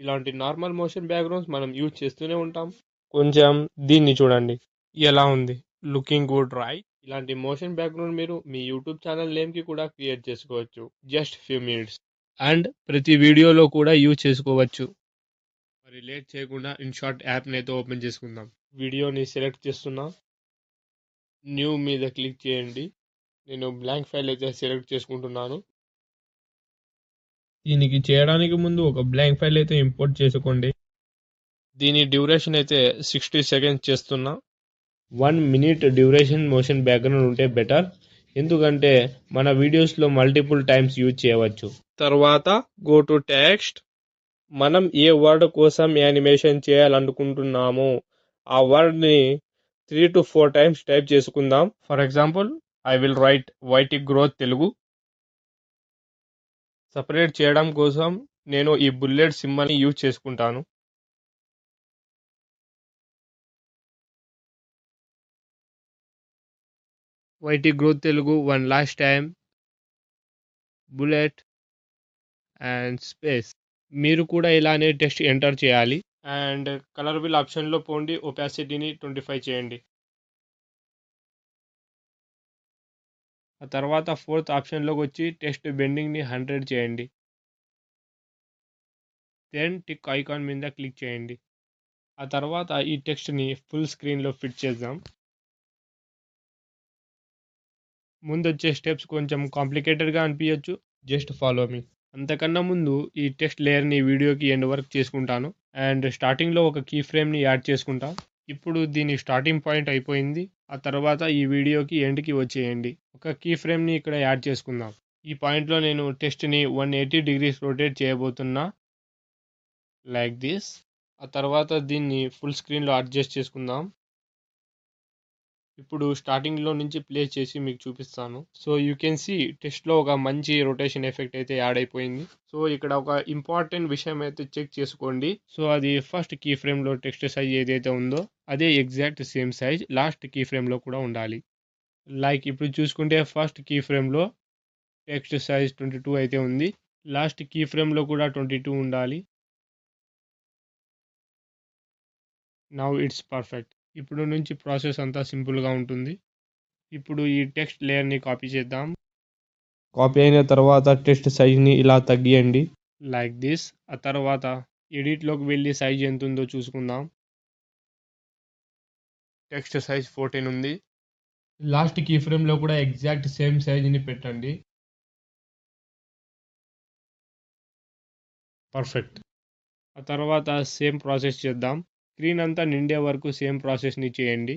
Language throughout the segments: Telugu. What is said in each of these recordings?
ఇలాంటి నార్మల్ మోషన్ బ్యాక్గ్రౌండ్స్ మనం యూజ్ చేస్తూనే ఉంటాం. కొంచెం దీన్ని చూడండి ఎలా ఉంది, లుకింగ్ గుడ్ రైట్. ఇలాంటి మోషన్ బ్యాక్గ్రౌండ్ మీరు మీ యూట్యూబ్ ఛానల్ నేమ్కి కూడా క్రియేట్ చేసుకోవచ్చు, జస్ట్ ఫ్యూ మినిట్స్. అండ్ ప్రతి వీడియోలో కూడా యూజ్ చేసుకోవచ్చు. మరి లేట్ చేయకుండా ఇన్షార్ట్ యాప్ని అయితే ఓపెన్ చేసుకుందాం. వీడియోని సెలెక్ట్ చేస్తున్నా, న్యూ మీద క్లిక్ చేయండి. నేను బ్లాంక్ ఫైల్ అయితే సెలెక్ట్ చేసుకుంటున్నాను. దీనికి చేయడానికి ముందు ఒక బ్లాంక్ ఫైల్ అయితే ఇంపోర్ట్ చేసుకోండి. దీని డ్యూరేషన్ అయితే 60 సెకండ్స్ చేస్తున్నా. 1 మినిట్ డ్యూరేషన్ మోషన్ బ్యాక్గ్రౌండ్ ఉంటే బెటర్, ఎందుకంటే మన వీడియోస్లో మల్టిపుల్ టైమ్స్ యూజ్ చేయవచ్చు. తర్వాత గో టు టెక్స్ట్. మనం ఏ వర్డ్ కోసం యానిమేషన్ చేయాలనుకుంటున్నామో ఆ వర్డ్ని 3 to 4 టైమ్స్ టైప్ చేసుకుందాం. For example, I will write YT growth Telugu. Separate చేయడం కోసం నేను ఈ బుల్లెట్ సింబల్ని యూజ్ చేసుకుంటాను. YT growth Telugu one last time, bullet and space. మీరు కూడా ఇలానే టెక్స్ట్ ఎంటర్ చేయాలి. అండ్ కలర్ బిల్ ఆప్షన్లో పోండి, ఒపాసిటీని 25 చేయండి. ఆ తర్వాత ఫోర్త్ ఆప్షన్లోకి వచ్చి టెక్స్ట్ బెండింగ్ని 100 చేయండి. దెన్ టిక్ ఐకాన్ మీద క్లిక్ చేయండి. ఆ తర్వాత ఈ టెక్స్ట్ని ఫుల్ స్క్రీన్లో ఫిట్ చేద్దాం. ముందు వచ్చే స్టెప్స్ కొంచెం కాంప్లికేటెడ్గా అనిపించచ్చు, జస్ట్ ఫాలో మీ. అంతకన్నా ముందు ఈ టెక్స్ట్ లేయర్ని వీడియోకి ఎండ్ వర్క్ చేసుకుంటాను. అండ్ స్టార్టింగ్లో ఒక కీ ఫ్రేమ్ని యాడ్ చేసుకుంటా. ఇప్పుడు దీని స్టార్టింగ్ పాయింట్ అయిపోయింది. ఆ తర్వాత ఈ వీడియోకి ఎండ్కి వచ్చేయండి. ఒక కీ ఫ్రేమ్ని ఇక్కడ యాడ్ చేసుకుందాం. ఈ పాయింట్లో నేను టెక్స్ట్ని 180 degrees రొటేట్ చేయబోతున్నా, లైక్ దిస్. ఆ తర్వాత దీన్ని ఫుల్ స్క్రీన్లో అడ్జస్ట్ చేసుకుందాం. ఇప్పుడు స్టార్టింగ్లో నుంచి ప్లే చేసి మీకు చూపిస్తాను. సో యూ కెన్ సీ టెక్స్ట్లో ఒక మంచి రొటేషన్ ఎఫెక్ట్ అయితే యాడ్ అయిపోయింది. సో ఇక్కడ ఒక ఇంపార్టెంట్ విషయం అయితే చెక్ చేసుకోండి. సో అది ఫస్ట్ కీ ఫ్రేమ్లో టెక్స్ట్ సైజ్ ఏదైతే ఉందో అదే exact same size last key ఫ్రేమ్లో కూడా ఉండాలి. లైక్ ఇప్పుడు చూసుకుంటే ఫస్ట్ కీ ఫ్రేమ్లో టెక్స్ట్ సైజ్ 22 అయితే ఉంది, లాస్ట్ కీ ఫ్రేమ్లో కూడా 22 ఉండాలి. Now it's perfect. ఇప్పుడు నుంచి ప్రాసెస్ అంతా సింపుల్గా ఉంటుంది. ఇప్పుడు ఈ టెక్స్ట్ లేయర్ని కాపీ చేద్దాం. కాపీ అయిన తర్వాత టెక్స్ట్ సైజ్ని ఇలా తగ్గియండి, లైక్ దిస్. ఆ తర్వాత ఎడిట్లోకి వెళ్ళి సైజ్ ఎంత ఉందో చూసుకుందాం. టెక్స్ట్ సైజ్ 14 ఉంది. లాస్ట్ కీ ఫ్రేమ్లో కూడా ఎగ్జాక్ట్ సేమ్ సైజ్ని పెట్టండి. పర్ఫెక్ట్. ఆ తర్వాత సేమ్ ప్రాసెస్ చేద్దాం. స్క్రీన్ అంతా నిండే వరకు సేమ్ ప్రాసెస్ని చేయండి.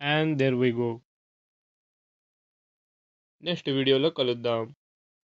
And there we go. Next వీడియోలో కలుద్దాం.